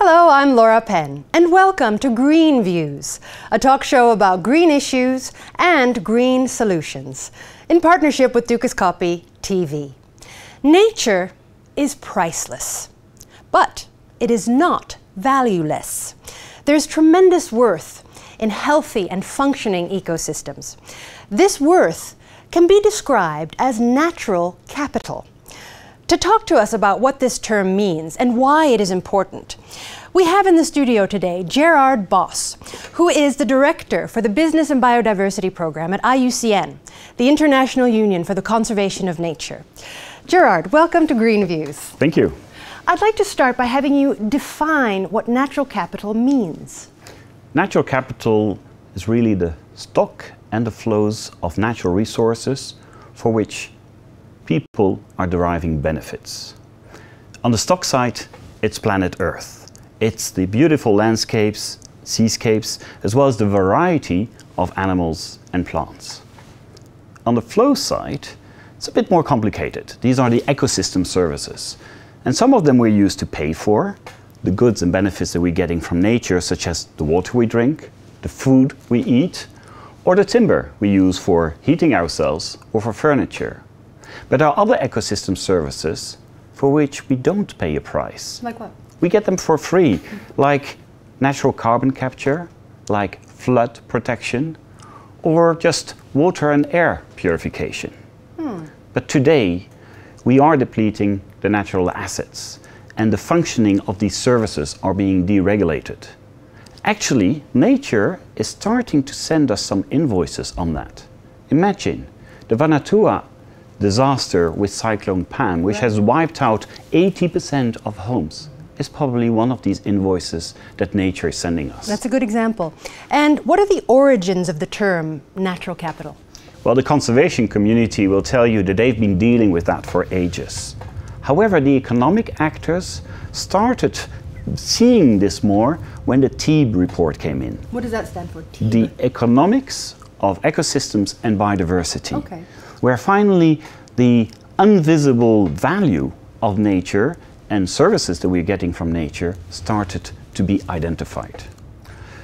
Hello, I'm Laura Penn, and welcome to Green Views, a talk show about green issues and green solutions, in partnership with Dukascopy TV. Nature is priceless, but it is not valueless. There's tremendous worth in healthy and functioning ecosystems. This worth can be described as natural capital. To talk to us about what this term means and why it is important, we have in the studio today Gerard Bos, who is the Director for the Business and Biodiversity Program at IUCN, the International Union for the Conservation of Nature. Gerard, welcome to Green Views. Thank you. I'd like to start by having you define what natural capital means. Natural capital is really the stock and the flows of natural resources for which people are deriving benefits. On the stock side, it's planet Earth. It's the beautiful landscapes, seascapes, as well as the variety of animals and plants. On the flow side, it's a bit more complicated. These are the ecosystem services. And some of them we're used to pay for, the goods and benefits that we're getting from nature, such as the water we drink, the food we eat, or the timber we use for heating ourselves or for furniture. But there are other ecosystem services for which we don't pay a price. Like what? We get them for free, like natural carbon capture, like flood protection, or just water and air purification. But today, we are depleting the natural assets, and the functioning of these services are being deregulated. Actually, nature is starting to send us some invoices on that. Imagine the Vanuatu disaster with Cyclone Pam, which has wiped out 80% of homes, is probably one of these invoices that nature is sending us. That's a good example. And what are the origins of the term natural capital? Well, the conservation community will tell you that they've been dealing with that for ages. However, the economic actors started seeing this more when the TEEB report came in. What does that stand for? TEEB? The Economics of Ecosystems and Biodiversity. Okay. Where finally the invisible value of nature and services that we're getting from nature started to be identified.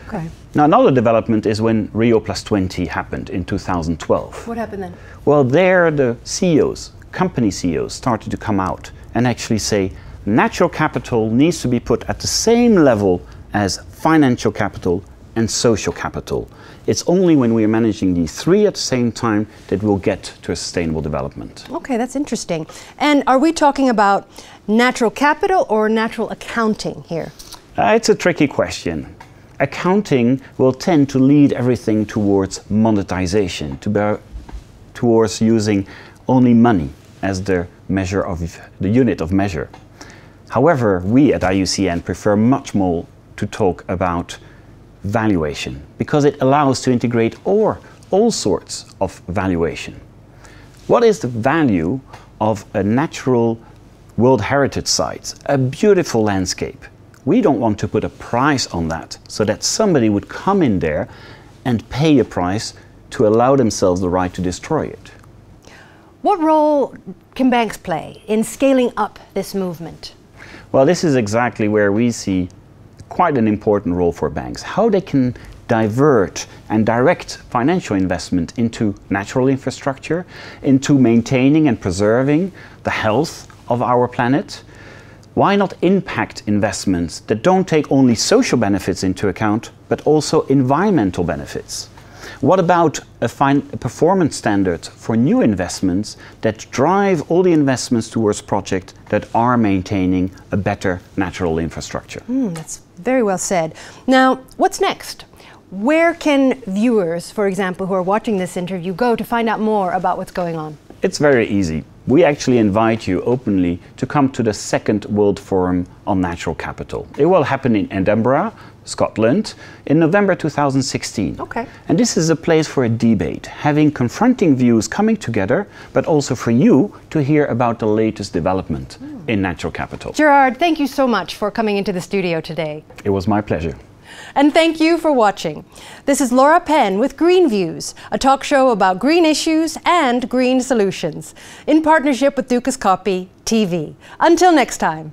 Okay. Now, another development is when Rio+20 happened in 2012. What happened then? Well, there the CEOs, company CEOs, started to come out and actually say natural capital needs to be put at the same level as financial capital and social capital. It's only when we are managing these three at the same time that we'll get to a sustainable development. Okay, that's interesting. And are we talking about natural capital or natural accounting here? It's a tricky question. Accounting will tend to lead everything towards monetization, towards using only money as the measure of the unit of measure. However, we at IUCN prefer much more to talk about valuation, because it allows to integrate all sorts of valuation. What is the value of a natural World Heritage Site, a beautiful landscape? We don't want to put a price on that so that somebody would come in there and pay a price to allow themselves the right to destroy it. What role can banks play in scaling up this movement? Well, this is exactly where we see quite an important role for banks, how they can divert and direct financial investment into natural infrastructure, into maintaining and preserving the health of our planet. Why not impact investments that don't take only social benefits into account, but also environmental benefits? What about a performance standard for new investments that drive all the investments towards projects that are maintaining a better natural infrastructure? That's very well said. Now, what's next? Where can viewers, for example, who are watching this interview, go to find out more about what's going on? It's very easy. We actually invite you openly to come to the second World Forum on Natural Capital. It will happen in Edinburgh, Scotland, in November 2016. Okay. And this is a place for a debate, having confronting views coming together, but also for you to hear about the latest development in natural capital. Gerard, thank you so much for coming into the studio today. It was my pleasure. And thank you for watching. This is Laura Penn with Green Views, a talk show about green issues and green solutions, in partnership with Dukascopy TV. Until next time.